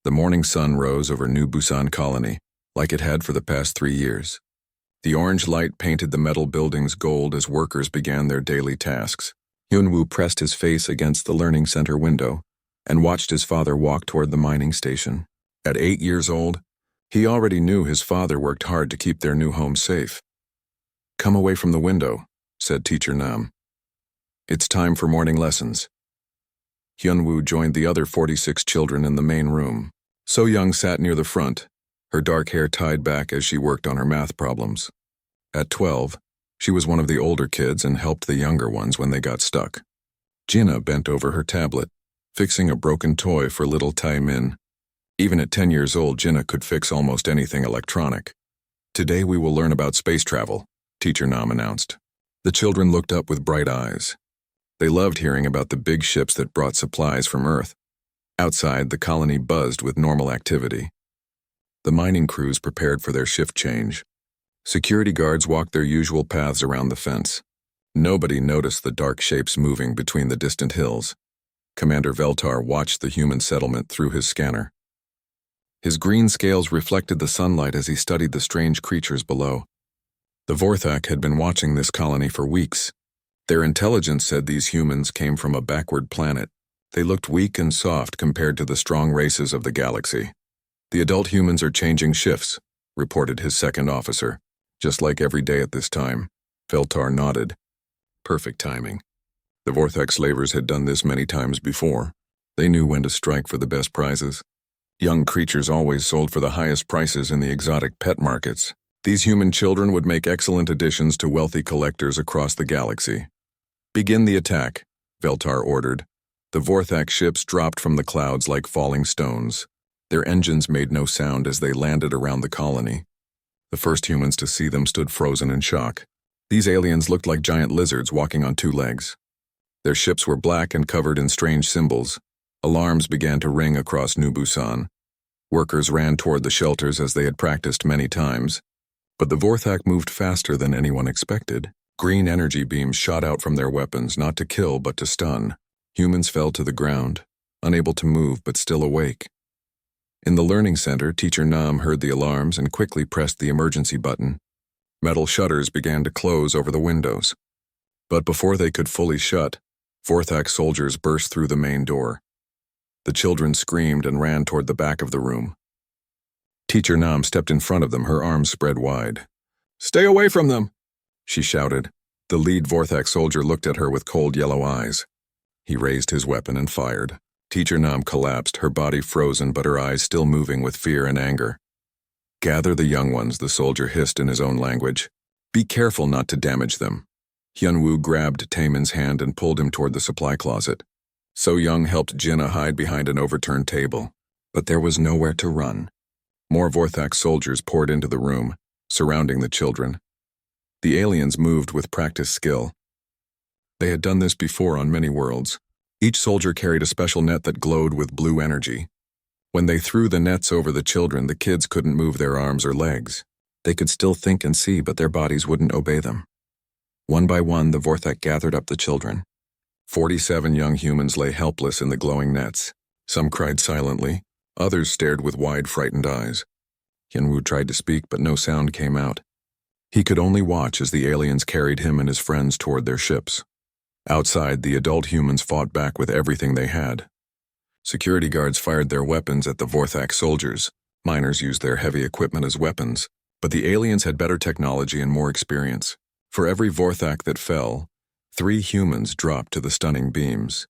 The morning sun rose over New Busan Colony, like it had for the past 3 years. The orange light painted the metal buildings gold as workers began their daily tasks. Hyunwoo pressed his face against the learning center window and watched his father walk toward the mining station. At 8 years old, he already knew his father worked hard to keep their new home safe. "Come away from the window," said Teacher Nam. "It's time for morning lessons." Hyunwoo joined the other 46 children in the main room. So Young sat near the front, her dark hair tied back as she worked on her math problems. At 12, she was one of the older kids and helped the younger ones when they got stuck. Jinna bent over her tablet, fixing a broken toy for little Tai Min. Even at 10 years old, Jinna could fix almost anything electronic. "Today we will learn about space travel," Teacher Nam announced. The children looked up with bright eyes. They loved hearing about the big ships that brought supplies from Earth. Outside, the colony buzzed with normal activity. The mining crews prepared for their shift change. Security guards walked their usual paths around the fence. Nobody noticed the dark shapes moving between the distant hills. Commander Veltar watched the human settlement through his scanner. His green scales reflected the sunlight as he studied the strange creatures below. The Vorthak had been watching this colony for weeks. Their intelligence said these humans came from a backward planet. They looked weak and soft compared to the strong races of the galaxy. "The adult humans are changing shifts," reported his second officer, "just like every day at this time." Veltar nodded. Perfect timing. The Vorthak slavers had done this many times before. They knew when to strike for the best prizes. Young creatures always sold for the highest prices in the exotic pet markets. These human children would make excellent additions to wealthy collectors across the galaxy. "Begin the attack," Veltar ordered. The Vorthak ships dropped from the clouds like falling stones. Their engines made no sound as they landed around the colony. The first humans to see them stood frozen in shock. These aliens looked like giant lizards walking on 2 legs. Their ships were black and covered in strange symbols. Alarms began to ring across New Busan. Workers ran toward the shelters as they had practiced many times. But the Vorthak moved faster than anyone expected. Green energy beams shot out from their weapons, not to kill but to stun. Humans fell to the ground, unable to move but still awake. In the learning center, Teacher Nam heard the alarms and quickly pressed the emergency button. Metal shutters began to close over the windows. But before they could fully shut, Vorthak soldiers burst through the main door. The children screamed and ran toward the back of the room. Teacher Nam stepped in front of them, her arms spread wide. "Stay away from them!" she shouted. The lead Vorthak soldier looked at her with cold yellow eyes. He raised his weapon and fired. Teacher Nam collapsed, her body frozen but her eyes still moving with fear and anger. "Gather the young ones," the soldier hissed in his own language. "Be careful not to damage them." Hyunwoo grabbed Taemin's hand and pulled him toward the supply closet. So Young helped Jinna hide behind an overturned table. But there was nowhere to run. More Vorthak soldiers poured into the room, surrounding the children. The aliens moved with practiced skill. They had done this before on many worlds. Each soldier carried a special net that glowed with blue energy. When they threw the nets over the children, the kids couldn't move their arms or legs. They could still think and see, but their bodies wouldn't obey them. One by one, the Vorthak gathered up the children. 47 young humans lay helpless in the glowing nets. Some cried silently. Others stared with wide, frightened eyes. Hyunwoo tried to speak, but no sound came out. He could only watch as the aliens carried him and his friends toward their ships. Outside, the adult humans fought back with everything they had. Security guards fired their weapons at the Vorthak soldiers. Miners used their heavy equipment as weapons, but the aliens had better technology and more experience. For every Vorthak that fell, 3 humans dropped to the stunning beams.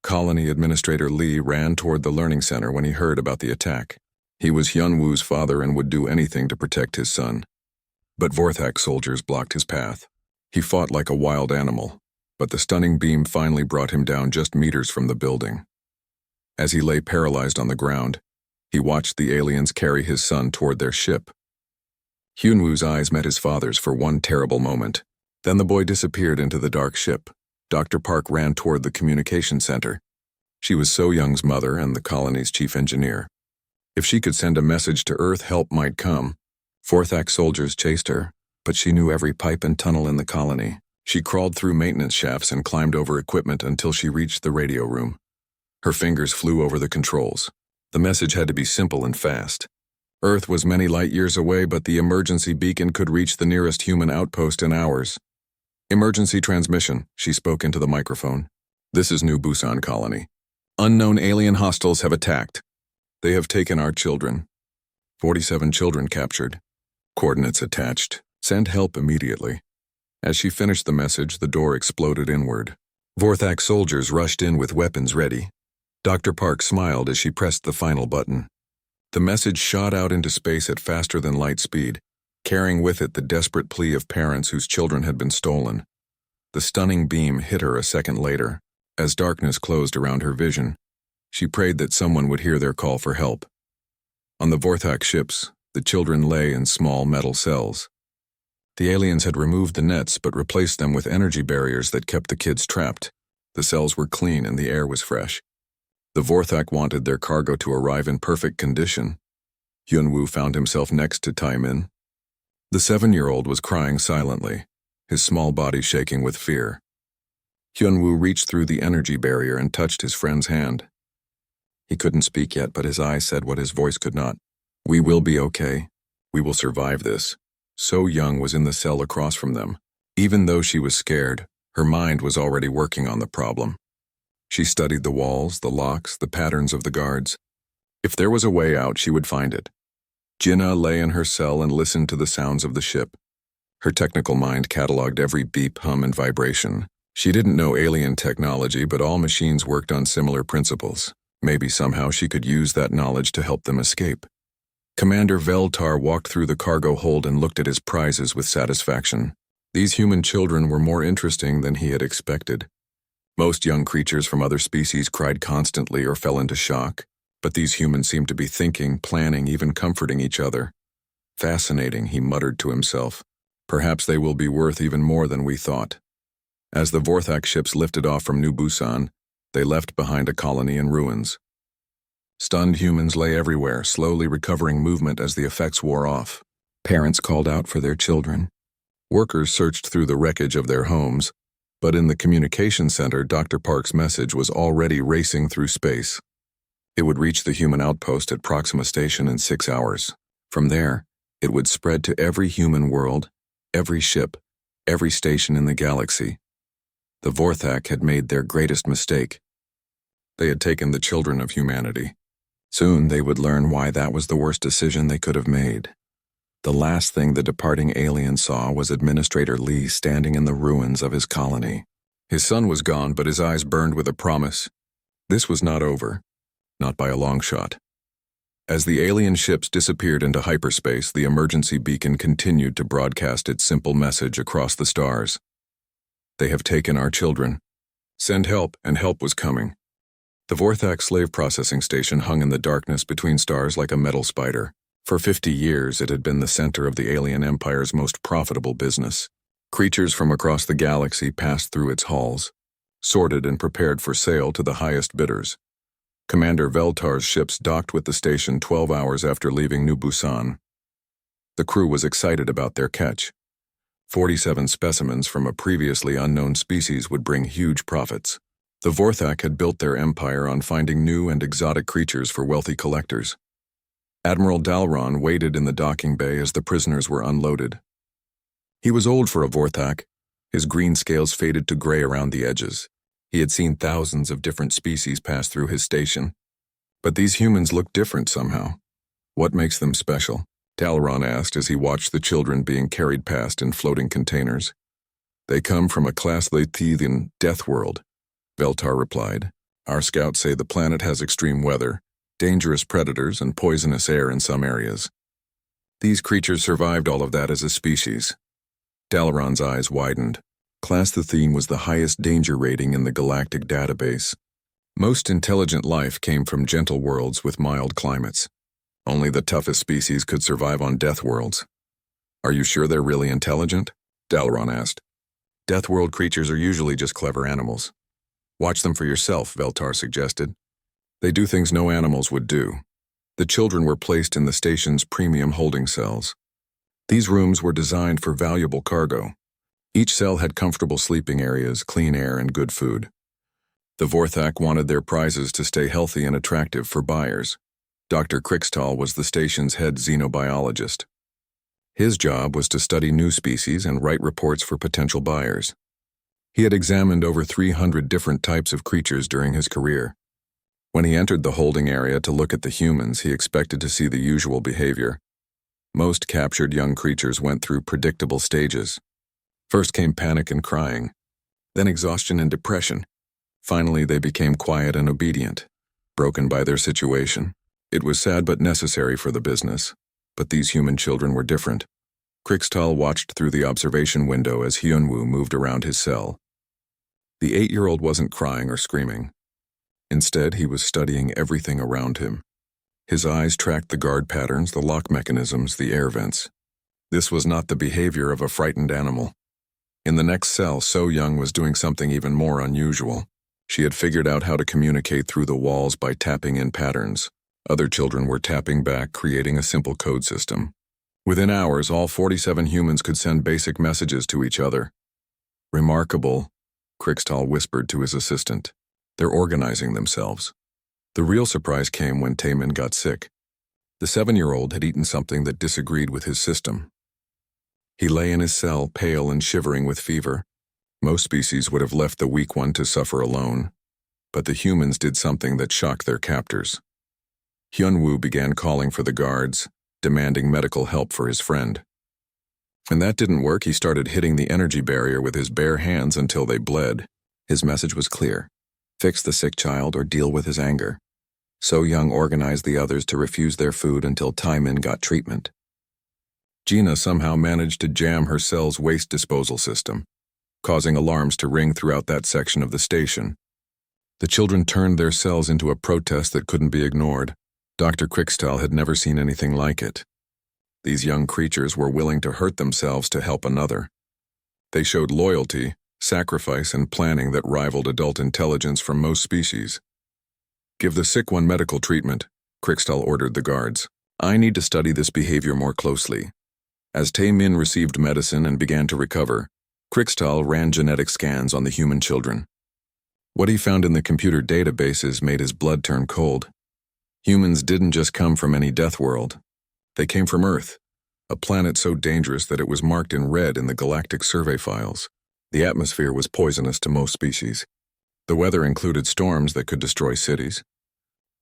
Colony Administrator Lee ran toward the learning center when he heard about the attack. He was Hyunwoo's father and would do anything to protect his son. But Vorthak soldiers blocked his path. He fought like a wild animal, but the stunning beam finally brought him down just meters from the building. As he lay paralyzed on the ground, he watched the aliens carry his son toward their ship. Hyunwoo's eyes met his father's for one terrible moment. Then the boy disappeared into the dark ship. Dr. Park ran toward the communication center. She was So Young's mother and the colony's chief engineer. If she could send a message to Earth, help might come. Vorthak soldiers chased her, but she knew every pipe and tunnel in the colony. She crawled through maintenance shafts and climbed over equipment until she reached the radio room. Her fingers flew over the controls. The message had to be simple and fast. Earth was many light years away, but the emergency beacon could reach the nearest human outpost in hours. Emergency transmission, she spoke into the microphone. This is New Busan Colony. Unknown alien hostiles have attacked. They have taken our children. 47 children captured. Coordinates attached. Send help immediately. As she finished the message, the door exploded inward. Vorthak soldiers rushed in with weapons ready. Dr. Park smiled as she pressed the final button. The message shot out into space at faster than light speed, carrying with it the desperate plea of parents whose children had been stolen. The stunning beam hit her a second later. As darkness closed around her vision, she prayed that someone would hear their call for help. On the Vorthak ships, the children lay in small metal cells. The aliens had removed the nets but replaced them with energy barriers that kept the kids trapped. The cells were clean and the air was fresh. The Vorthak wanted their cargo to arrive in perfect condition. Hyunwoo found himself next to Taimin. The 7-year-old was crying silently, his small body shaking with fear. Hyunwoo reached through the energy barrier and touched his friend's hand. He couldn't speak yet, but his eyes said what his voice could not. We will be okay. We will survive this. So Young was in the cell across from them. Even though she was scared, her mind was already working on the problem. She studied the walls, the locks, the patterns of the guards. If there was a way out, she would find it. Jinnah lay in her cell and listened to the sounds of the ship. Her technical mind cataloged every beep, hum, and vibration. She didn't know alien technology, but all machines worked on similar principles. Maybe somehow she could use that knowledge to help them escape. Commander Veltar walked through the cargo hold and looked at his prizes with satisfaction. These human children were more interesting than he had expected. Most young creatures from other species cried constantly or fell into shock, but these humans seemed to be thinking, planning, even comforting each other. Fascinating, he muttered to himself. Perhaps they will be worth even more than we thought. As the Vorthak ships lifted off from New Busan, they left behind a colony in ruins. Stunned humans lay everywhere, slowly recovering movement as the effects wore off. Parents called out for their children. Workers searched through the wreckage of their homes, but in the communication center, Dr. Park's message was already racing through space. It would reach the human outpost at Proxima Station in 6 hours. From there, it would spread to every human world, every ship, every station in the galaxy. The Vorthak had made their greatest mistake. They had taken the children of humanity. Soon they would learn why that was the worst decision they could have made. The last thing the departing alien saw was Administrator Lee standing in the ruins of his colony. His son was gone, but his eyes burned with a promise. This was not over, not by a long shot. As the alien ships disappeared into hyperspace, the emergency beacon continued to broadcast its simple message across the stars. They have taken our children. Send help, and help was coming. The Vorthak slave processing station hung in the darkness between stars like a metal spider. For 50 years, it had been the center of the alien empire's most profitable business. Creatures from across the galaxy passed through its halls, sorted and prepared for sale to the highest bidders. Commander Veltar's ships docked with the station 12 hours after leaving New Busan. The crew was excited about their catch. 47 specimens from a previously unknown species would bring huge profits. The Vorthak had built their empire on finding new and exotic creatures for wealthy collectors. Admiral Dalron waited in the docking bay as the prisoners were unloaded. He was old for a Vorthak. His green scales faded to gray around the edges. He had seen thousands of different species pass through his station. But these humans looked different somehow. What makes them special? Dalron asked as he watched the children being carried past in floating containers. They come from a class Lathian Deathworld, Veltar replied. Our scouts say the planet has extreme weather, dangerous predators, and poisonous air in some areas. These creatures survived all of that as a species. Dalron's eyes widened. Class Lathian was the highest danger rating in the galactic database. Most intelligent life came from gentle worlds with mild climates. Only the toughest species could survive on death worlds. Are you sure they're really intelligent? Dalron asked. Death world creatures are usually just clever animals. Watch them for yourself, Veltar suggested. They do things no animals would do. The children were placed in the station's premium holding cells. These rooms were designed for valuable cargo. Each cell had comfortable sleeping areas, clean air, and good food. The Vorthak wanted their prizes to stay healthy and attractive for buyers. Dr. Krickstall was the station's head xenobiologist. His job was to study new species and write reports for potential buyers. He had examined over 300 different types of creatures during his career. When he entered the holding area to look at the humans, he expected to see the usual behavior. Most captured young creatures went through predictable stages. First came panic and crying, then exhaustion and depression. Finally, they became quiet and obedient, broken by their situation. It was sad but necessary for the business. But these human children were different. Krickstall watched through the observation window as Hyunwoo moved around his cell. The 8-year-old wasn't crying or screaming. Instead, he was studying everything around him. His eyes tracked the guard patterns, the lock mechanisms, the air vents. This was not the behavior of a frightened animal. In the next cell, So Young was doing something even more unusual. She had figured out how to communicate through the walls by tapping in patterns. Other children were tapping back, creating a simple code system. Within hours, all 47 humans could send basic messages to each other. Remarkable, Krickstall whispered to his assistant. They're organizing themselves. The real surprise came when Taemin got sick. The 7-year-old had eaten something that disagreed with his system. He lay in his cell, pale and shivering with fever. Most species would have left the weak one to suffer alone. But the humans did something that shocked their captors. Hyunwoo began calling for the guards, demanding medical help for his friend. When that didn't work, he started hitting the energy barrier with his bare hands until they bled. His message was clear: fix the sick child or deal with his anger. So Young organized the others to refuse their food until Taemin got treatment. Gina somehow managed to jam her cell's waste disposal system, causing alarms to ring throughout that section of the station. The children turned their cells into a protest that couldn't be ignored. Dr. Krickstall had never seen anything like it. These young creatures were willing to hurt themselves to help another. They showed loyalty, sacrifice, and planning that rivaled adult intelligence from most species. Give the sick one medical treatment, Krickstall ordered the guards. I need to study this behavior more closely. As Taemin received medicine and began to recover, Krickstall ran genetic scans on the human children. What he found in the computer databases made his blood turn cold. Humans didn't just come from any death world. They came from Earth, a planet so dangerous that it was marked in red in the Galactic survey files. The atmosphere was poisonous to most species. The weather included storms that could destroy cities.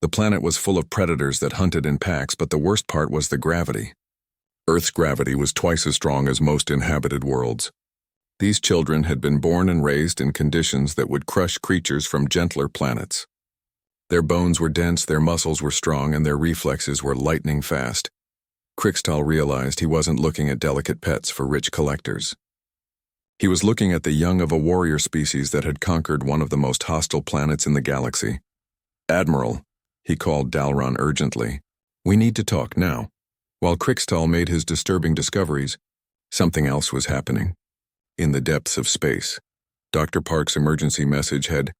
The planet was full of predators that hunted in packs, but the worst part was the gravity. Earth's gravity was twice as strong as most inhabited worlds. These children had been born and raised in conditions that would crush creatures from gentler planets. Their bones were dense, their muscles were strong, and their reflexes were lightning fast. Krickstall realized he wasn't looking at delicate pets for rich collectors. He was looking at the young of a warrior species that had conquered one of the most hostile planets in the galaxy. Admiral, he called Dalron urgently. We need to talk now. While Krickstall made his disturbing discoveries, something else was happening. In the depths of space, Dr. Park's emergency message had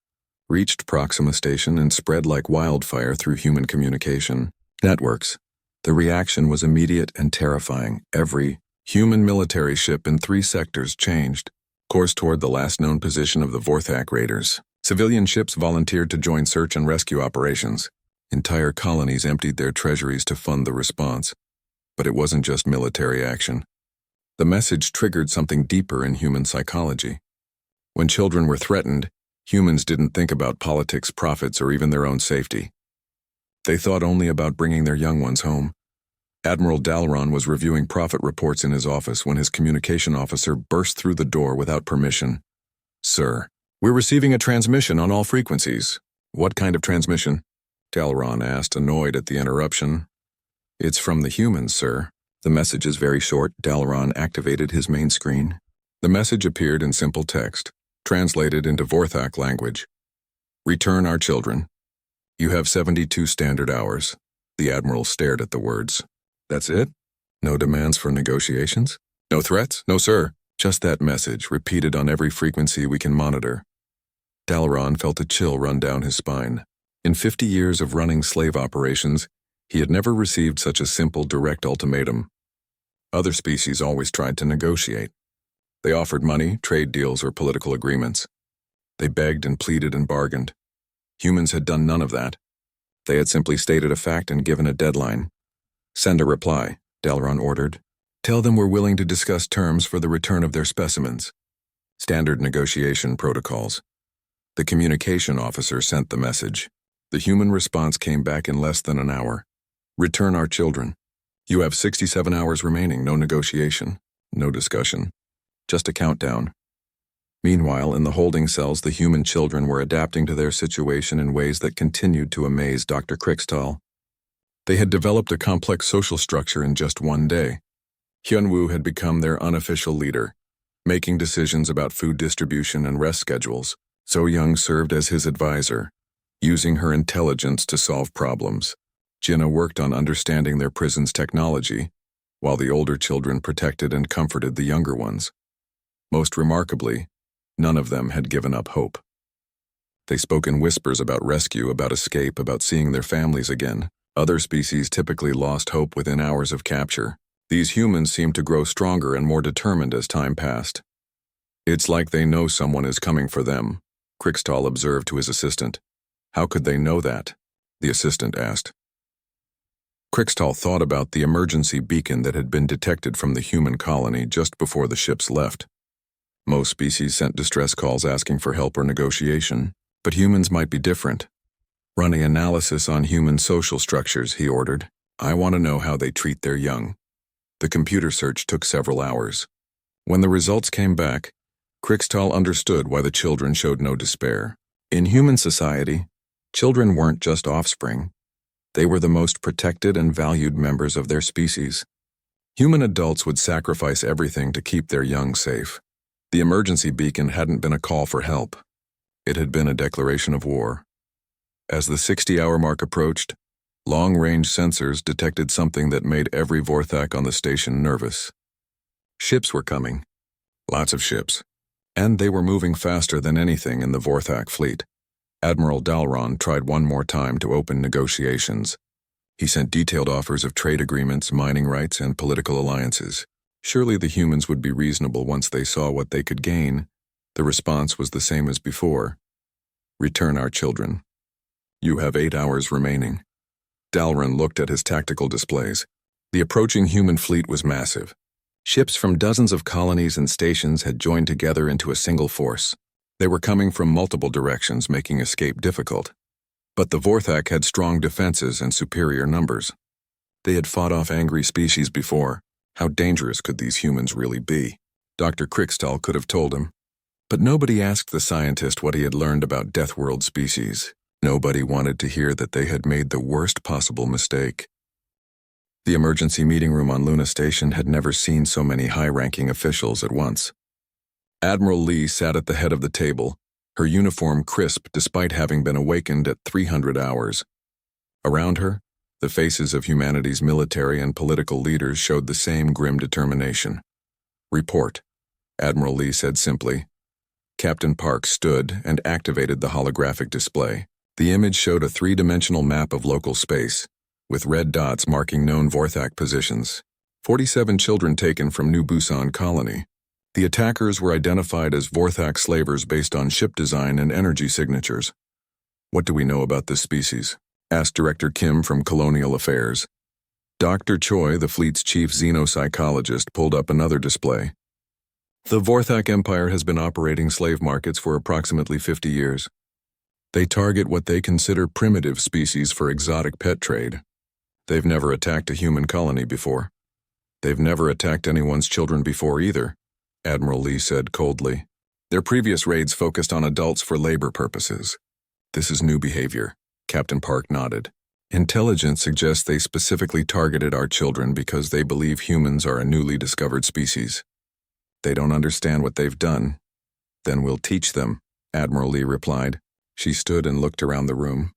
reached Proxima Station and spread like wildfire through human communication networks. The reaction was immediate and terrifying. Every human military ship in 3 sectors changed course toward the last known position of the Vorthak raiders. Civilian ships volunteered to join search and rescue operations. Entire colonies emptied their treasuries to fund the response. But it wasn't just military action. The message triggered something deeper in human psychology. When children were threatened, humans didn't think about politics, profits, or even their own safety. They thought only about bringing their young ones home. Admiral Dalron was reviewing profit reports in his office when his communication officer burst through the door without permission. Sir, we're receiving a transmission on all frequencies. What kind of transmission? Dalron asked, annoyed at the interruption. It's from the humans, sir. The message is very short. Dalron activated his main screen. The message appeared in simple text, translated into Vorthak language. Return our children. You have 72 standard hours. The Admiral stared at the words. That's it? No demands for negotiations? No threats? No, sir. Just that message, repeated on every frequency we can monitor. Dalron felt a chill run down his spine. In 50 years of running slave operations, he had never received such a simple, direct ultimatum. Other species always tried to negotiate. They offered money, trade deals, or political agreements. They begged and pleaded and bargained. Humans had done none of that. They had simply stated a fact and given a deadline. "Send a reply," Dalron ordered. "Tell them we're willing to discuss terms for the return of their specimens." Standard negotiation protocols. The communication officer sent the message. The human response came back in less than an hour. "Return our children. You have 67 hours remaining, no negotiation, no discussion, just a countdown." Meanwhile, in the holding cells, the human children were adapting to their situation in ways that continued to amaze Dr. Krickstall. They had developed a complex social structure in just one day. Hyunwoo had become their unofficial leader, making decisions about food distribution and rest schedules. So Young served as his advisor, using her intelligence to solve problems. Jinna worked on understanding their prison's technology, while the older children protected and comforted the younger ones. Most remarkably, none of them had given up hope. They spoke in whispers about rescue, about escape, about seeing their families again. Other species typically lost hope within hours of capture. These humans seemed to grow stronger and more determined as time passed. "It's like they know someone is coming for them," Krickstall observed to his assistant. "How could they know that?" the assistant asked. Krickstall thought about the emergency beacon that had been detected from the human colony just before the ships left. Most species sent distress calls asking for help or negotiation, but humans might be different. "Run an analysis on human social structures," he ordered. "I want to know how they treat their young." The computer search took several hours. When the results came back, Krickstall understood why the children showed no despair. In human society, children weren't just offspring. They were the most protected and valued members of their species. Human adults would sacrifice everything to keep their young safe. The emergency beacon hadn't been a call for help. It had been a declaration of war. As the 60-hour mark approached, long-range sensors detected something that made every Vorthak on the station nervous. Ships were coming. Lots of ships. And they were moving faster than anything in the Vorthak fleet. Admiral Dalron tried one more time to open negotiations. He sent detailed offers of trade agreements, mining rights, and political alliances. Surely the humans would be reasonable once they saw what they could gain. The response was the same as before. "Return our children. You have 8 hours remaining." Dalron looked at his tactical displays. The approaching human fleet was massive. Ships from dozens of colonies and stations had joined together into a single force. They were coming from multiple directions, making escape difficult. But the Vorthak had strong defenses and superior numbers. They had fought off angry species before. How dangerous could these humans really be? Dr. Krickstall could have told him. But nobody asked the scientist what he had learned about Deathworld species. Nobody wanted to hear that they had made the worst possible mistake. The emergency meeting room on Luna Station had never seen so many high-ranking officials at once. Admiral Lee sat at the head of the table, her uniform crisp despite having been awakened at 300 hours. Around her, the faces of humanity's military and political leaders showed the same grim determination. "Report," Admiral Lee said simply. Captain Park stood and activated the holographic display. The image showed a three-dimensional map of local space, with red dots marking known Vorthak positions. 47 children taken from New Busan Colony. The attackers were identified as Vorthak slavers based on ship design and energy signatures. "What do we know about this species?" asked Director Kim from Colonial Affairs. Dr. Choi, the fleet's chief xenopsychologist, pulled up another display. "The Vorthak Empire has been operating slave markets for approximately 50 years. They target what they consider primitive species for exotic pet trade. They've never attacked a human colony before. They've never attacked anyone's children before either," Admiral Lee said coldly. "Their previous raids focused on adults for labor purposes. This is new behavior," Captain Park nodded. "Intelligence suggests they specifically targeted our children because they believe humans are a newly discovered species. They don't understand what they've done. Then we'll teach them," Admiral Lee replied. She stood and looked around the room.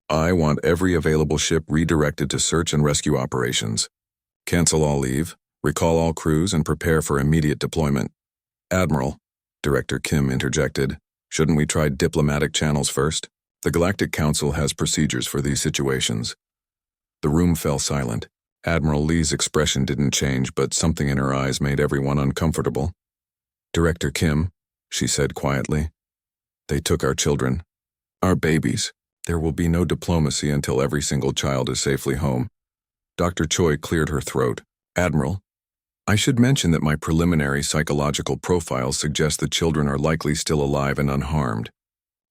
"I want every available ship redirected to search and rescue operations. Cancel all leave, recall all crews, and prepare for immediate deployment." "Admiral," Director Kim interjected, "shouldn't we try diplomatic channels first? The Galactic Council has procedures for these situations." The room fell silent. Admiral Lee's expression didn't change, but something in her eyes made everyone uncomfortable. "Director Kim," she said quietly, "they took our children. Our babies. There will be no diplomacy until every single child is safely home. Dr. Choi cleared her throat. Admiral, I should mention that my preliminary psychological profiles suggest the children are likely still alive and unharmed.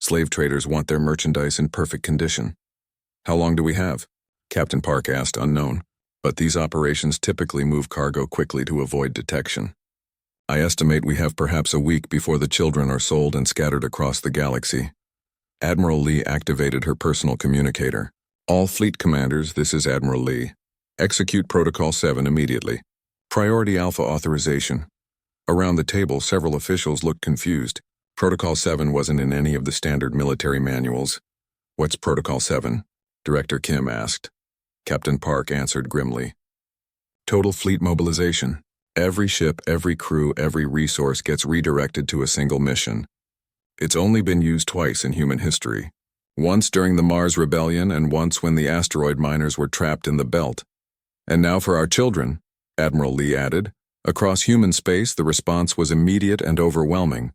Slave traders want their merchandise in perfect condition. How long do we have? Captain Park asked, unknown, but these operations typically move cargo quickly to avoid detection. I estimate we have perhaps a week before the children are sold and scattered across the galaxy. Admiral Lee activated her personal communicator. All fleet commanders, this is Admiral Lee. Execute Protocol 7 immediately. Priority Alpha authorization. Around the table, several officials looked confused. Protocol 7 wasn't in any of the standard military manuals. What's Protocol 7? Director Kim asked. Captain Park answered grimly. Total fleet mobilization. Every ship, every crew, every resource gets redirected to a single mission. It's only been used twice in human history. Once during the Mars Rebellion and once when the asteroid miners were trapped in the belt. And now for our children, Admiral Lee added. Across human space, the response was immediate and overwhelming.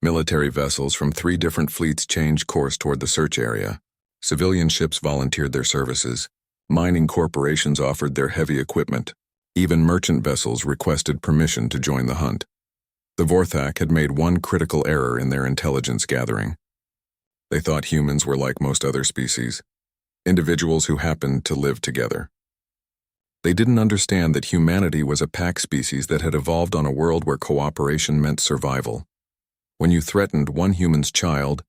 Military vessels from 3 different fleets changed course toward the search area. Civilian ships volunteered their services. Mining corporations offered their heavy equipment. Even merchant vessels requested permission to join the hunt. The Vorthak had made one critical error in their intelligence gathering. They thought humans were like most other species, individuals who happened to live together. They didn't understand that humanity was a pack species that had evolved on a world where cooperation meant survival. When you threatened one human's child,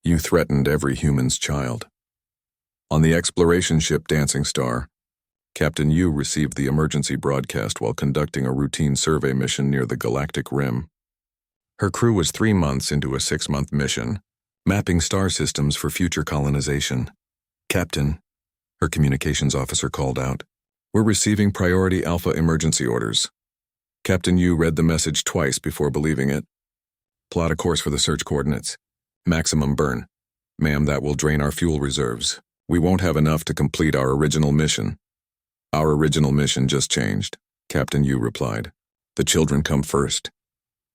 you threatened every human's child. On the exploration ship Dancing Star, Captain Yu received the emergency broadcast while conducting a routine survey mission near the Galactic Rim. Her crew was 3 months into a 6-month mission, mapping star systems for future colonization. Captain, her communications officer called out, we're receiving priority Alpha emergency orders. Captain Yu read the message twice before believing it. Plot a course for the search coordinates. Maximum burn. Ma'am, that will drain our fuel reserves. We won't have enough to complete our original mission. Our original mission just changed, Captain Yu replied. The children come first.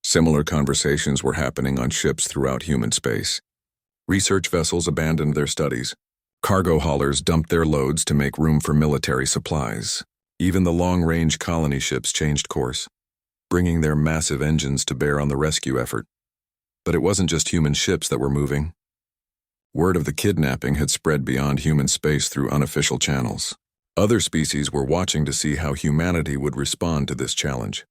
Similar conversations were happening on ships throughout human space. Research vessels abandoned their studies. Cargo haulers dumped their loads to make room for military supplies. Even the long-range colony ships changed course, bringing their massive engines to bear on the rescue effort. But it wasn't just human ships that were moving. Word of the kidnapping had spread beyond human space through unofficial channels. Other species were watching to see how humanity would respond to this challenge.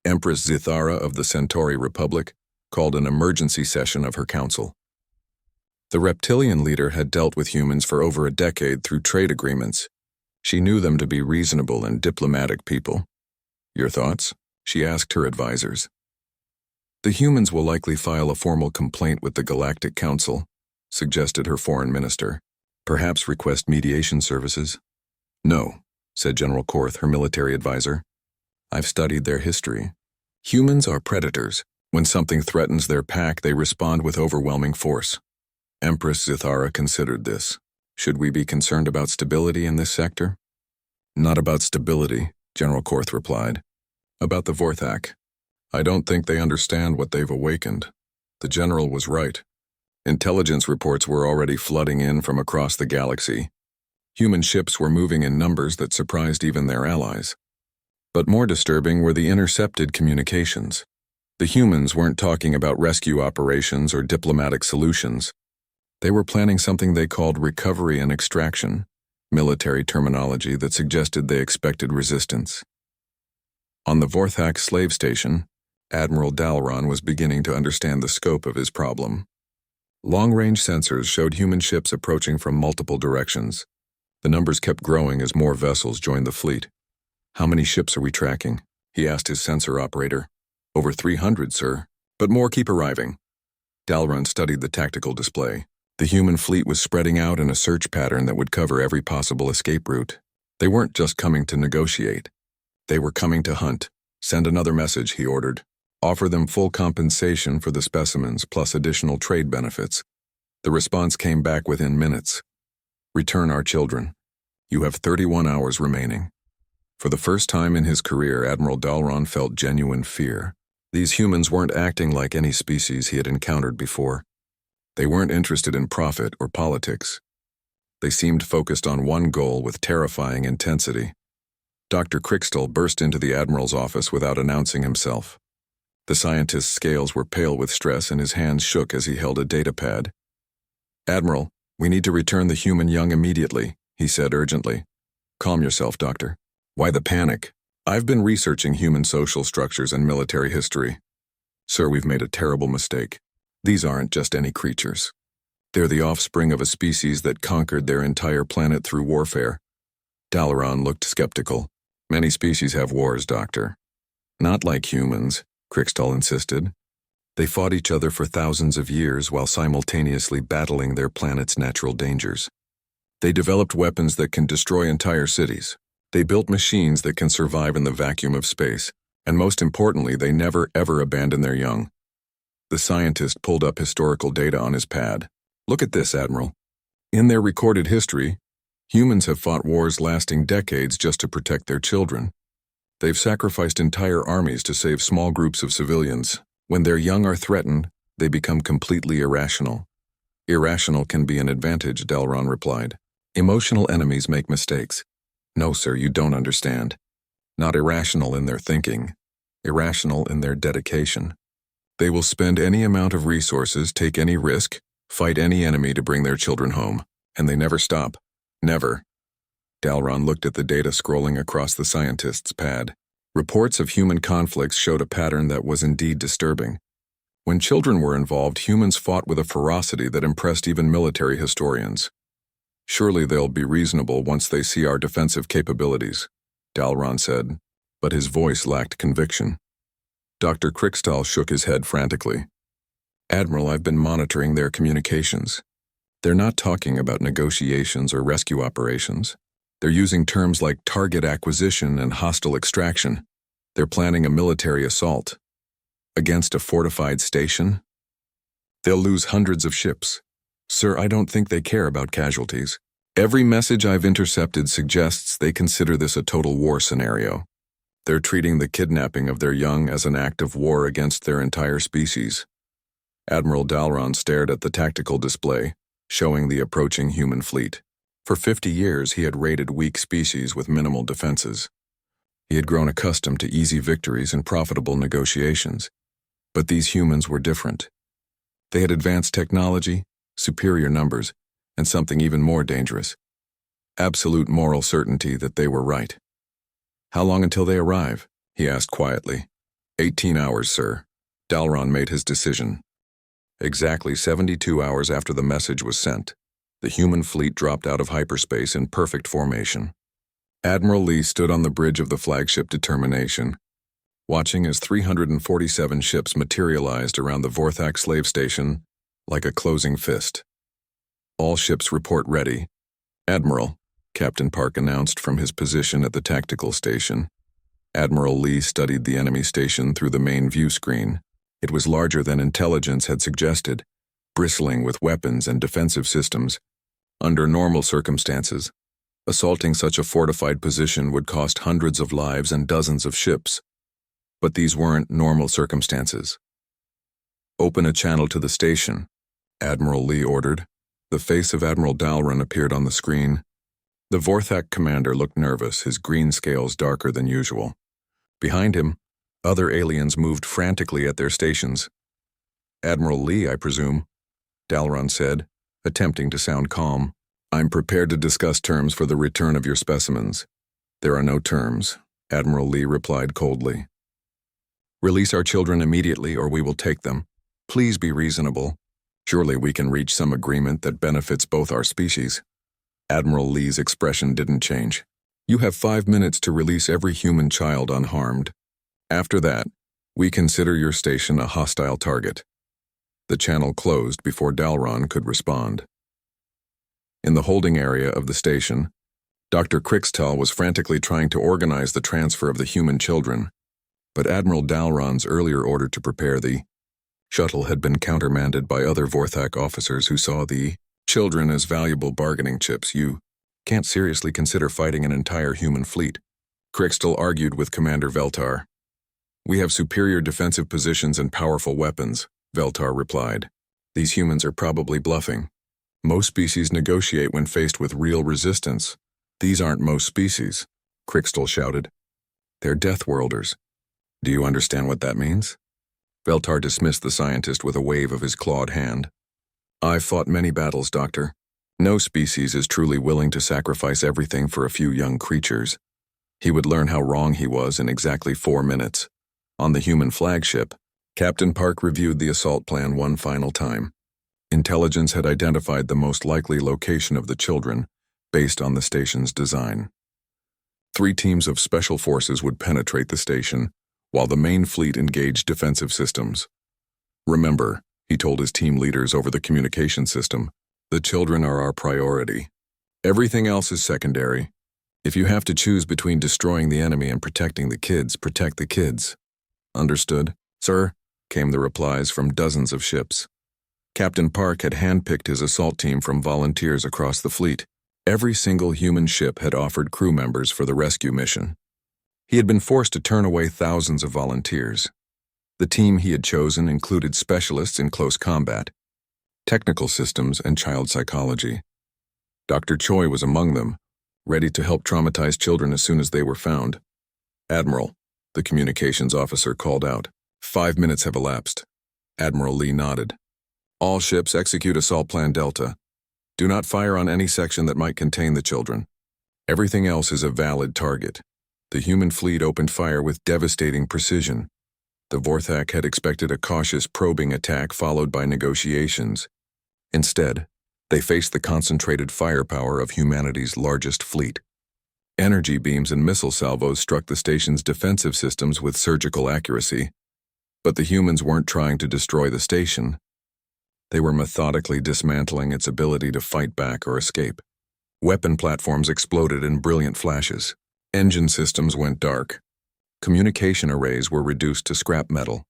Empress Zithara of the Centauri Republic called an emergency session of her council. The reptilian leader had dealt with humans for over a decade through trade agreements. She knew them to be reasonable and diplomatic people. Your thoughts? She asked her advisors. The humans will likely file a formal complaint with the Galactic Council, suggested her foreign minister. Perhaps request mediation services. No, said General Korth, her military advisor. I've studied their history. Humans are predators. When something threatens their pack, they respond with overwhelming force. Empress Zithara considered this. Should we be concerned about stability in this sector? Not about stability, General Korth replied. About the Vorthak. I don't think they understand what they've awakened. The general was right. Intelligence reports were already flooding in from across the galaxy. Human ships were moving in numbers that surprised even their allies. But more disturbing were the intercepted communications. The humans weren't talking about rescue operations or diplomatic solutions. They were planning something they called recovery and extraction, military terminology that suggested they expected resistance. On the Vorthak slave station, Admiral Dalron was beginning to understand the scope of his problem. Long-range sensors showed human ships approaching from multiple directions. The numbers kept growing as more vessels joined the fleet. How many ships are we tracking? He asked his sensor operator. Over 300, sir, but more keep arriving. Dalron studied the tactical display. The human fleet was spreading out in a search pattern that would cover every possible escape route. They weren't just coming to negotiate. They were coming to hunt. Send another message, he ordered. Offer them full compensation for the specimens plus additional trade benefits. The response came back within minutes. Return our children. You have 31 hours remaining. For the first time in his career, Admiral Dalron felt genuine fear. These humans weren't acting like any species he had encountered before. They weren't interested in profit or politics. They seemed focused on one goal with terrifying intensity. Dr. Crickstall burst into the Admiral's office without announcing himself. The scientist's scales were pale with stress and his hands shook as he held a data pad. "Admiral, we need to return the human young immediately," he said urgently. "Calm yourself, Doctor. Why the panic? I've been researching human social structures and military history. Sir, we've made a terrible mistake. These aren't just any creatures. They're the offspring of a species that conquered their entire planet through warfare." Dalaran looked skeptical. "Many species have wars, Doctor." "Not like humans," Crickstall insisted. "They fought each other for thousands of years while simultaneously battling their planet's natural dangers. They developed weapons that can destroy entire cities. They built machines that can survive in the vacuum of space. And most importantly, they never ever abandon their young." The scientist pulled up historical data on his pad. "Look at this, Admiral. In their recorded history, humans have fought wars lasting decades just to protect their children. They've sacrificed entire armies to save small groups of civilians. When their young are threatened, they become completely irrational." "Irrational can be an advantage," Dalaran replied. "Emotional enemies make mistakes." "No, sir, you don't understand. Not irrational in their thinking, irrational in their dedication. They will spend any amount of resources, take any risk, fight any enemy to bring their children home, and they never stop. Never." Dalaran looked at the data scrolling across the scientist's pad. Reports of human conflicts showed a pattern that was indeed disturbing. When children were involved, humans fought with a ferocity that impressed even military historians. "Surely they'll be reasonable once they see our defensive capabilities," Dalaran said, but his voice lacked conviction. Dr. Crickstall shook his head frantically. "Admiral, I've been monitoring their communications. They're not talking about negotiations or rescue operations. They're using terms like target acquisition and hostile extraction. They're planning a military assault. Against a fortified station? They'll lose hundreds of ships. Sir, I don't think they care about casualties. Every message I've intercepted suggests they consider this a total war scenario. They're treating the kidnapping of their young as an act of war against their entire species." Admiral Dalaran stared at the tactical display, showing the approaching human fleet. For 50 years, he had raided weak species with minimal defenses. He had grown accustomed to easy victories and profitable negotiations. But these humans were different. They had advanced technology, superior numbers, and something even more dangerous: absolute moral certainty that they were right. "How long until they arrive?" he asked quietly. 18 hours, sir." Dalaran made his decision. Exactly 72 hours after the message was sent, the human fleet dropped out of hyperspace in perfect formation. Admiral Lee stood on the bridge of the flagship Determination, watching as 347 ships materialized around the Vorthak slave station like a closing fist. "All ships report ready." "Admiral," Captain Park announced from his position at the tactical station. Admiral Lee studied the enemy station through the main view screen. It was larger than intelligence had suggested, bristling with weapons and defensive systems. Under normal circumstances, assaulting such a fortified position would cost hundreds of lives and dozens of ships. But these weren't normal circumstances. "Open a channel to the station," Admiral Lee ordered. The face of Admiral Dalaran appeared on the screen. The Vorthak commander looked nervous, his green scales darker than usual. Behind him, other aliens moved frantically at their stations. "Admiral Lee, I presume," Dalaran said, attempting to sound calm. "I'm prepared to discuss terms for the return of your specimens." "There are no terms," Admiral Lee replied coldly. "Release our children immediately or we will take them. Please be reasonable. Surely we can reach some agreement that benefits both our species." Admiral Lee's expression didn't change. "You have 5 minutes to release every human child unharmed. After that, we consider your station a hostile target." The channel closed before Dalaran could respond. In the holding area of the station, Dr. Crickstall was frantically trying to organize the transfer of the human children, but Admiral Dalaran's earlier order to prepare the shuttle had been countermanded by other Vorthak officers who saw the children as valuable bargaining chips. "You can't seriously consider fighting an entire human fleet," Crickstall argued with Commander Veltar. "We have superior defensive positions and powerful weapons," Veltar replied. These humans are probably bluffing. Most species negotiate when faced with real resistance. These aren't most species, Crixtal shouted. They're Deathworlders. Do you understand what that means? Veltar dismissed the scientist with a wave of his clawed hand. I've fought many battles, Doctor. No species is truly willing to sacrifice everything for a few young creatures. He would learn how wrong he was in exactly 4 minutes. On the human flagship, Captain Park reviewed the assault plan one final time. Intelligence had identified the most likely location of the children, based on the station's design. 3 teams of special forces would penetrate the station, while the main fleet engaged defensive systems. Remember, he told his team leaders over the communication system, the children are our priority. Everything else is secondary. If you have to choose between destroying the enemy and protecting the kids, protect the kids. Understood, sir, came the replies from dozens of ships. Captain Park had handpicked his assault team from volunteers across the fleet. Every single human ship had offered crew members for the rescue mission. He had been forced to turn away thousands of volunteers. The team he had chosen included specialists in close combat, technical systems, and child psychology. Dr. Choi was among them, ready to help traumatized children as soon as they were found. Admiral, the communications officer called out. 5 minutes have elapsed. Admiral Lee nodded. All ships execute Assault Plan Delta. Do not fire on any section that might contain the children. Everything else is a valid target. The human fleet opened fire with devastating precision. The Vorthak had expected a cautious probing attack followed by negotiations. Instead, they faced the concentrated firepower of humanity's largest fleet. Energy beams and missile salvos struck the station's defensive systems with surgical accuracy. But the humans weren't trying to destroy the station. They were methodically dismantling its ability to fight back or escape. Weapon platforms exploded in brilliant flashes. Engine systems went dark. Communication arrays were reduced to scrap metal.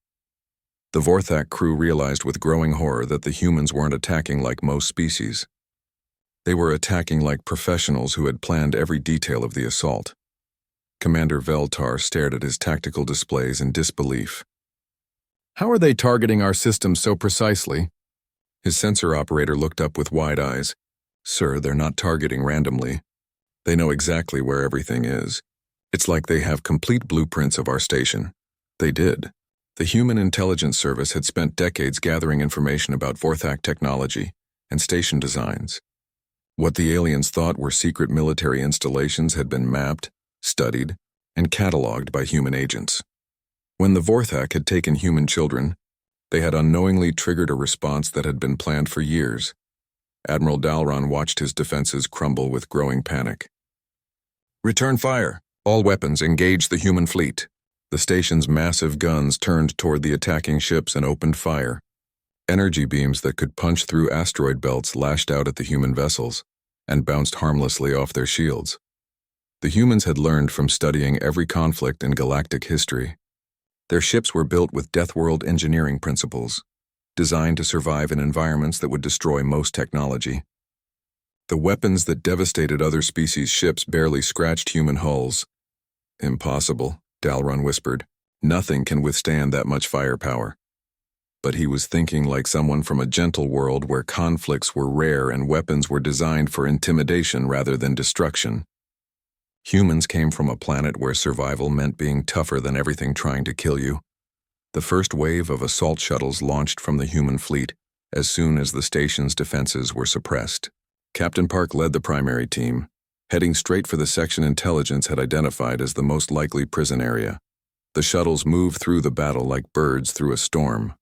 The Vorthak crew realized with growing horror that the humans weren't attacking like most species. They were attacking like professionals who had planned every detail of the assault. Commander Veltar stared at his tactical displays in disbelief. How are they targeting our system so precisely? His sensor operator looked up with wide eyes. Sir, they're not targeting randomly. They know exactly where everything is. It's like they have complete blueprints of our station. They did. The Human Intelligence Service had spent decades gathering information about Vorthak technology and station designs. What the aliens thought were secret military installations had been mapped, studied, and cataloged by human agents. When the Vorthak had taken human children, they had unknowingly triggered a response that had been planned for years. Admiral Dalron watched his defenses crumble with growing panic. Return fire! All weapons engage the human fleet. The station's massive guns turned toward the attacking ships and opened fire. Energy beams that could punch through asteroid belts lashed out at the human vessels and bounced harmlessly off their shields. The humans had learned from studying every conflict in galactic history. Their ships were built with Deathworld engineering principles, designed to survive in environments that would destroy most technology. The weapons that devastated other species' ships barely scratched human hulls. Impossible, Dalron whispered. Nothing can withstand that much firepower. But he was thinking like someone from a gentle world where conflicts were rare and weapons were designed for intimidation rather than destruction. Humans came from a planet where survival meant being tougher than everything trying to kill you. The first wave of assault shuttles launched from the human fleet as soon as the station's defenses were suppressed. Captain Park led the primary team, heading straight for the section intelligence had identified as the most likely prison area. The shuttles moved through the battle like birds through a storm.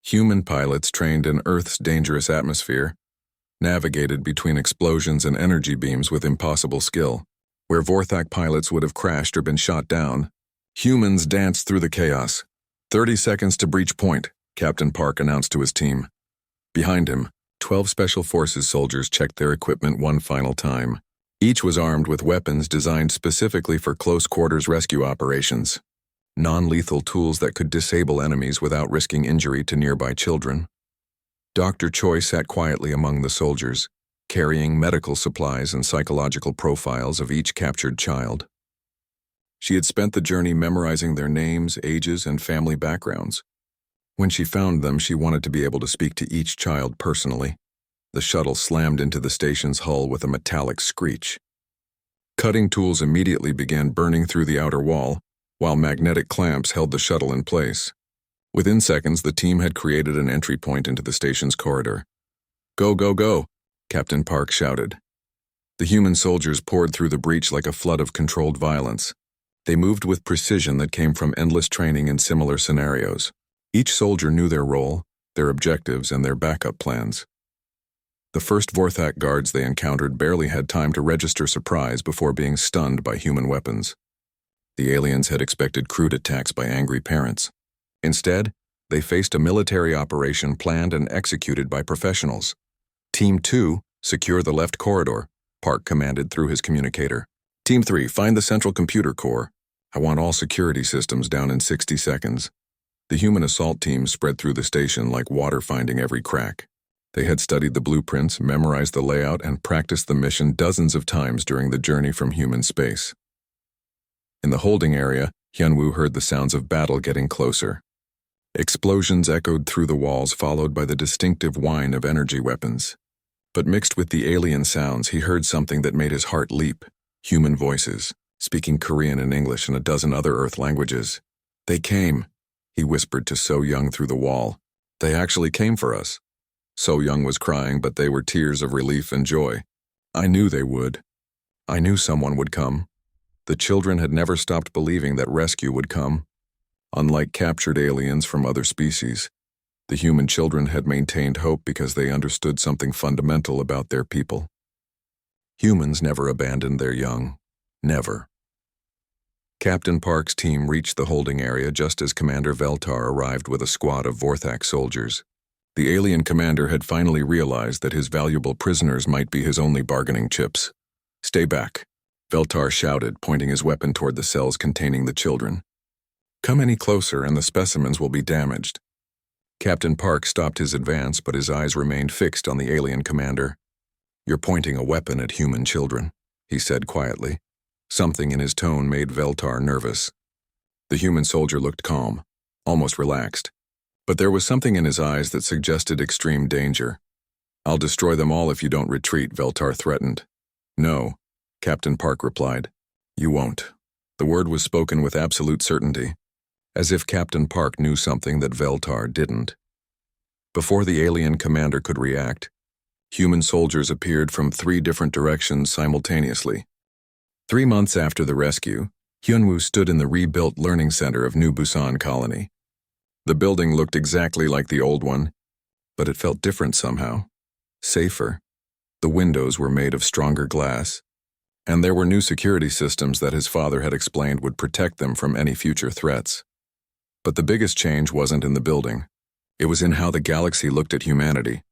Human pilots trained in Earth's dangerous atmosphere navigated between explosions and energy beams with impossible skill. Where Vorthak pilots would have crashed or been shot down, humans danced through the chaos. 30 seconds to breach point, Captain Park announced to his team. Behind him, 12 Special Forces soldiers checked their equipment one final time. Each was armed with weapons designed specifically for close-quarters rescue operations. Non-lethal tools that could disable enemies without risking injury to nearby children. Dr. Choi sat quietly among the soldiers, carrying medical supplies and psychological profiles of each captured child. She had spent the journey memorizing their names, ages, and family backgrounds. When she found them, she wanted to be able to speak to each child personally. The shuttle slammed into the station's hull with a metallic screech. Cutting tools immediately began burning through the outer wall, while magnetic clamps held the shuttle in place. Within seconds, the team had created an entry point into the station's corridor. "Go, go, go," Captain Park shouted. The human soldiers poured through the breach like a flood of controlled violence. They moved with precision that came from endless training in similar scenarios. Each soldier knew their role, their objectives, and their backup plans. The first Vorthak guards they encountered barely had time to register surprise before being stunned by human weapons. The aliens had expected crude attacks by angry parents. Instead, they faced a military operation planned and executed by professionals. Team 2, secure the left corridor, Park commanded through his communicator. Team 3, find the central computer core. I want all security systems down in 60 seconds. The human assault teams spread through the station like water finding every crack. They had studied the blueprints, memorized the layout, and practiced the mission dozens of times during the journey from human space. In the holding area, Hyunwoo heard the sounds of battle getting closer. Explosions echoed through the walls, followed by the distinctive whine of energy weapons. But mixed with the alien sounds, he heard something that made his heart leap. Human voices, speaking Korean and English and a dozen other Earth languages. "They came," he whispered to So Young through the wall. "They actually came for us." So Young was crying, but they were tears of relief and joy. "I knew they would. I knew someone would come." The children had never stopped believing that rescue would come. Unlike captured aliens from other species, the human children had maintained hope because they understood something fundamental about their people. Humans never abandoned their young. Never. Captain Park's team reached the holding area just as Commander Veltar arrived with a squad of Vorthak soldiers. The alien commander had finally realized that his valuable prisoners might be his only bargaining chips. "Stay back," Veltar shouted, pointing his weapon toward the cells containing the children. "Come any closer and the specimens will be damaged." Captain Park stopped his advance, but his eyes remained fixed on the alien commander. "You're pointing a weapon at human children," he said quietly. Something in his tone made Veltar nervous. The human soldier looked calm, almost relaxed. But there was something in his eyes that suggested extreme danger. "I'll destroy them all if you don't retreat," Veltar threatened. "No," Captain Park replied. "You won't." The word was spoken with absolute certainty, as if Captain Park knew something that Veltar didn't. Before the alien commander could react, human soldiers appeared from 3 different directions simultaneously. 3 months after the rescue, Hyunwoo stood in the rebuilt learning center of New Busan Colony. The building looked exactly like the old one, but it felt different somehow. Safer. The windows were made of stronger glass, and there were new security systems that his father had explained would protect them from any future threats. But the biggest change wasn't in the building. It was in how the galaxy looked at humanity.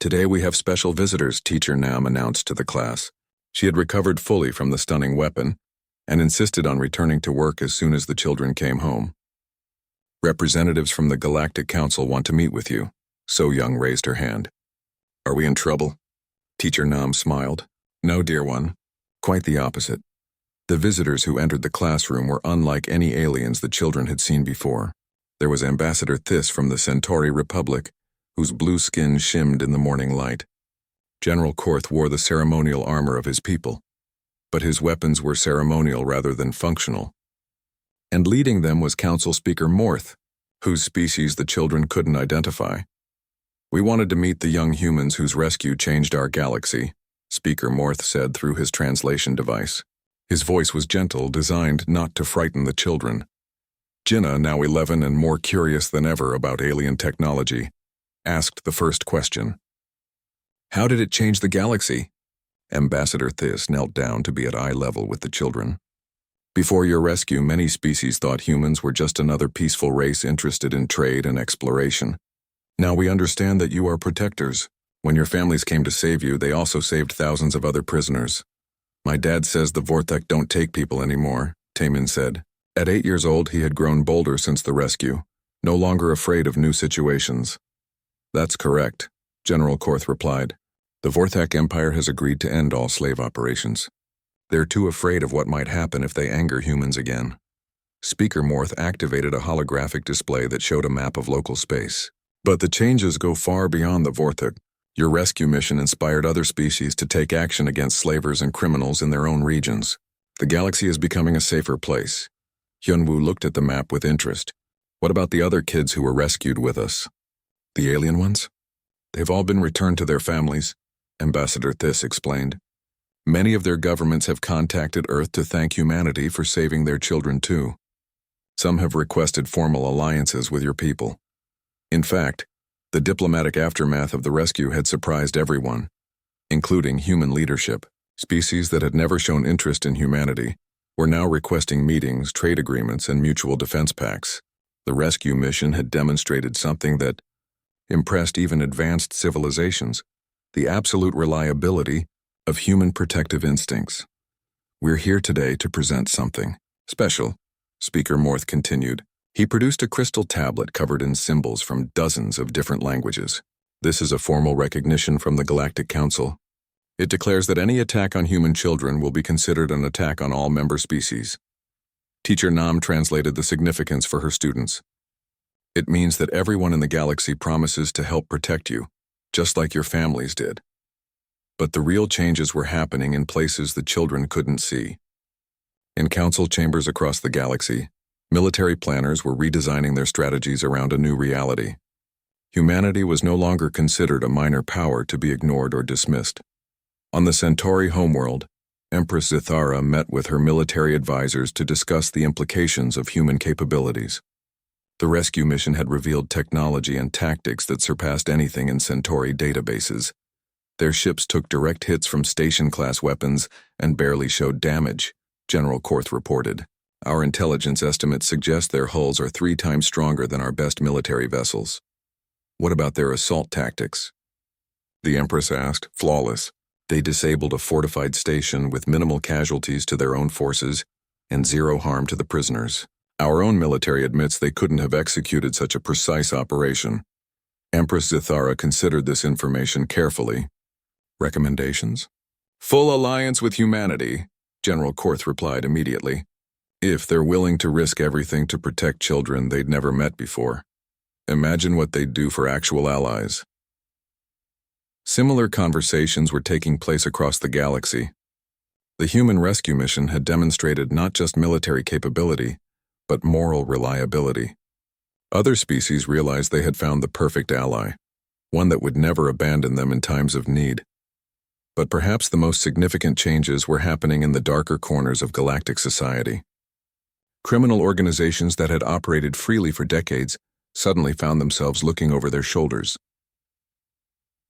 "Today we have special visitors," Teacher Nam announced to the class. She had recovered fully from the stunning weapon and insisted on returning to work as soon as the children came home. "Representatives from the Galactic Council want to meet with you." So Young raised her hand. "Are we in trouble?" Teacher Nam smiled. "No, dear one. Quite the opposite." The visitors who entered the classroom were unlike any aliens the children had seen before. There was Ambassador Thys from the Centauri Republic, whose blue skin shimmed in the morning light. General Korth wore the ceremonial armor of his people, but his weapons were ceremonial rather than functional. And leading them was Council Speaker Morth, whose species the children couldn't identify. "We wanted to meet the young humans whose rescue changed our galaxy," Speaker Morth said through his translation device. His voice was gentle, designed not to frighten the children. Jinnah, now 11 and more curious than ever about alien technology, asked the first question. "How did it change the galaxy?" Ambassador Thys knelt down to be at eye level with the children. "Before your rescue, many species thought humans were just another peaceful race interested in trade and exploration. Now we understand that you are protectors. When your families came to save you, they also saved thousands of other prisoners. My dad says the Vorthak don't take people anymore," Taemin said. At 8 years old, he had grown bolder since the rescue, no longer afraid of new situations. "That's correct," General Korth replied. "The Vorthak Empire has agreed to end all slave operations. They're too afraid of what might happen if they anger humans again. Speaker Morth activated a holographic display that showed a map of local space. But the changes go far beyond the Vortex. Your rescue mission inspired other species to take action against slavers and criminals in their own regions. The galaxy is becoming a safer place. Hyunwoo looked at the map with interest. What about the other kids who were rescued with us? The alien ones? They've all been returned to their families, Ambassador Thys explained. Many of their governments have contacted Earth to thank humanity for saving their children too. Some have requested formal alliances with your people. In fact, the diplomatic aftermath of the rescue had surprised everyone, including human leadership. Species that had never shown interest in humanity were now requesting meetings, trade agreements, and mutual defense pacts. The rescue mission had demonstrated something that impressed even advanced civilizations: the absolute reliability of human protective instincts. We're here today to present something special, Speaker Morth continued. He produced a crystal tablet covered in symbols from dozens of different languages. This is a formal recognition from the Galactic Council. It declares that any attack on human children will be considered an attack on all member species. Teacher Nam translated the significance for her students. It means that everyone in the galaxy promises to help protect you, just like your families did. But the real changes were happening in places the children couldn't see. In council chambers across the galaxy, military planners were redesigning their strategies around a new reality. Humanity was no longer considered a minor power to be ignored or dismissed. On the Centauri homeworld, Empress Zithara met with her military advisors to discuss the implications of human capabilities. The rescue mission had revealed technology and tactics that surpassed anything in Centauri databases. Their ships took direct hits from station-class weapons and barely showed damage, General Korth reported. Our intelligence estimates suggest their hulls are 3 times stronger than our best military vessels. What about their assault tactics? The Empress asked, flawless. They disabled a fortified station with minimal casualties to their own forces and 0 harm to the prisoners. Our own military admits they couldn't have executed such a precise operation. Empress Zithara considered this information carefully. Recommendations? Full alliance with humanity, General Korth replied immediately. If they're willing to risk everything to protect children they'd never met before, imagine what they'd do for actual allies. Similar conversations were taking place across the galaxy. The human rescue mission had demonstrated not just military capability, but moral reliability. Other species realized they had found the perfect ally, one that would never abandon them in times of need. But perhaps the most significant changes were happening in the darker corners of galactic society. Criminal organizations that had operated freely for decades suddenly found themselves looking over their shoulders.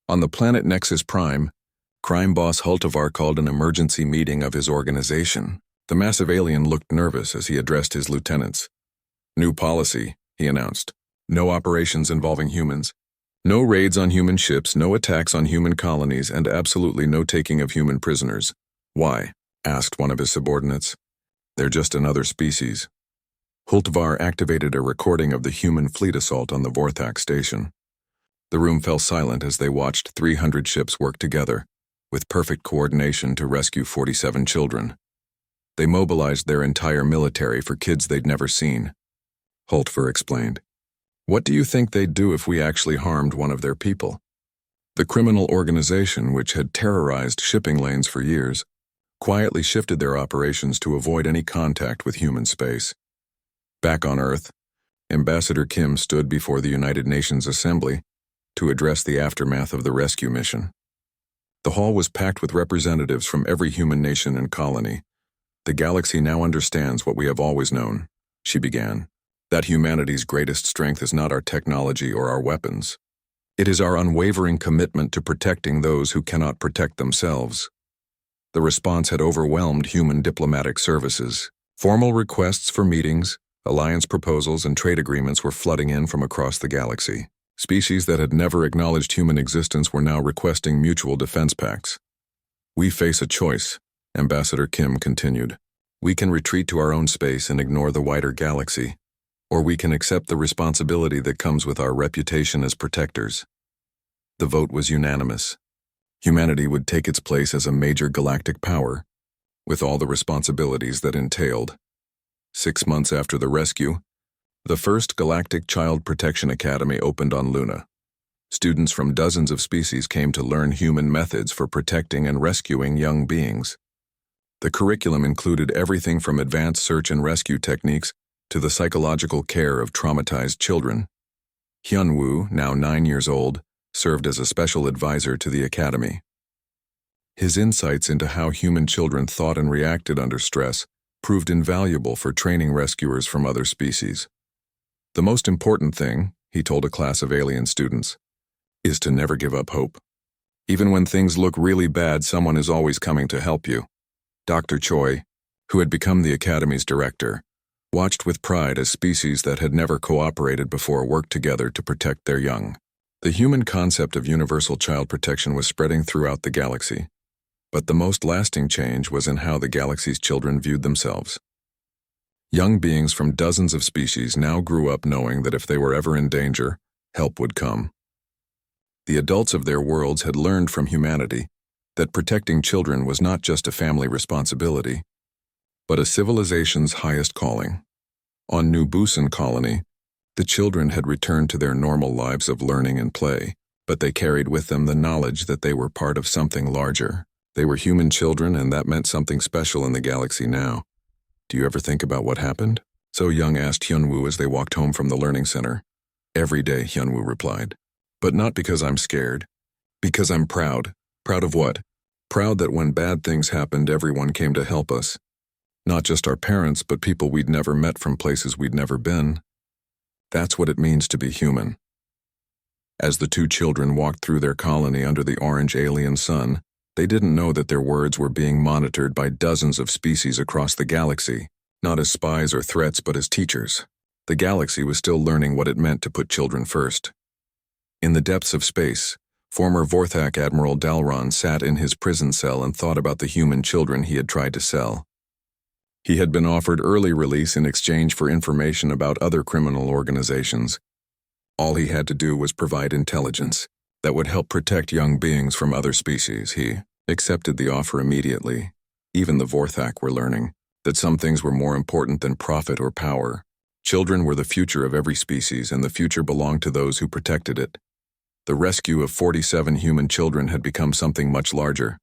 On the planet Nexus Prime, crime boss Hultivar called an emergency meeting of his organization. The massive alien looked nervous as he addressed his lieutenants. New policy, he announced. No operations involving humans. No raids on human ships, no attacks on human colonies, and absolutely no taking of human prisoners. Why? Asked one of his subordinates. They're just another species. Hultivar activated a recording of the human fleet assault on the Vorthak station. The room fell silent as they watched 300 ships work together, with perfect coordination to rescue 47 children. They mobilized their entire military for kids they'd never seen. Hultivar explained. What do you think they'd do if we actually harmed one of their people? The criminal organization, which had terrorized shipping lanes for years, quietly shifted their operations to avoid any contact with human space. Back on Earth, Ambassador Kim stood before the United Nations Assembly to address the aftermath of the rescue mission. The hall was packed with representatives from every human nation and colony. The galaxy now understands what we have always known, she began, that humanity's greatest strength is not our technology or our weapons. It is our unwavering commitment to protecting those who cannot protect themselves. The response had overwhelmed human diplomatic services. Formal requests for meetings, alliance proposals, and trade agreements were flooding in from across the galaxy. Species that had never acknowledged human existence were now requesting mutual defense pacts. We face a choice, Ambassador Kim continued. We can retreat to our own space and ignore the wider galaxy, or we can accept the responsibility that comes with our reputation as protectors. The vote was unanimous. Humanity would take its place as a major galactic power, with all the responsibilities that entailed. 6 months after the rescue, the first Galactic Child Protection Academy opened on Luna. Students from dozens of species came to learn human methods for protecting and rescuing young beings. The curriculum included everything from advanced search and rescue techniques to the psychological care of traumatized children. Hyunwoo, now 9 years old, served as a special advisor to the academy. His insights into how human children thought and reacted under stress proved invaluable for training rescuers from other species. The most important thing, he told a class of alien students, is to never give up hope. Even when things look really bad, someone is always coming to help you. Dr. Choi, who had become the academy's director, watched with pride as species that had never cooperated before worked together to protect their young. The human concept of universal child protection was spreading throughout the galaxy, but the most lasting change was in how the galaxy's children viewed themselves. Young beings from dozens of species now grew up knowing that if they were ever in danger, help would come. The adults of their worlds had learned from humanity that protecting children was not just a family responsibility, but a civilization's highest calling. On New Busan Colony, the children had returned to their normal lives of learning and play, but they carried with them the knowledge that they were part of something larger. They were human children, and that meant something special in the galaxy now. Do you ever think about what happened? So Young asked Hyunwoo as they walked home from the learning center. Every day, Hyunwoo replied. But not because I'm scared. Because I'm proud. Proud of what? Proud that when bad things happened, everyone came to help us. Not just our parents, but people we'd never met from places we'd never been. That's what it means to be human. As the two children walked through their colony under the orange alien sun, they didn't know that their words were being monitored by dozens of species across the galaxy, not as spies or threats but as teachers. The galaxy was still learning what it meant to put children first. In the depths of space, former Vorthak Admiral Dalron sat in his prison cell and thought about the human children he had tried to sell. He had been offered early release in exchange for information about other criminal organizations. All he had to do was provide intelligence that would help protect young beings from other species. He accepted the offer immediately. Even the Vorthak were learning that some things were more important than profit or power. Children were the future of every species, and the future belonged to those who protected it. The rescue of 47 human children had become something much larger.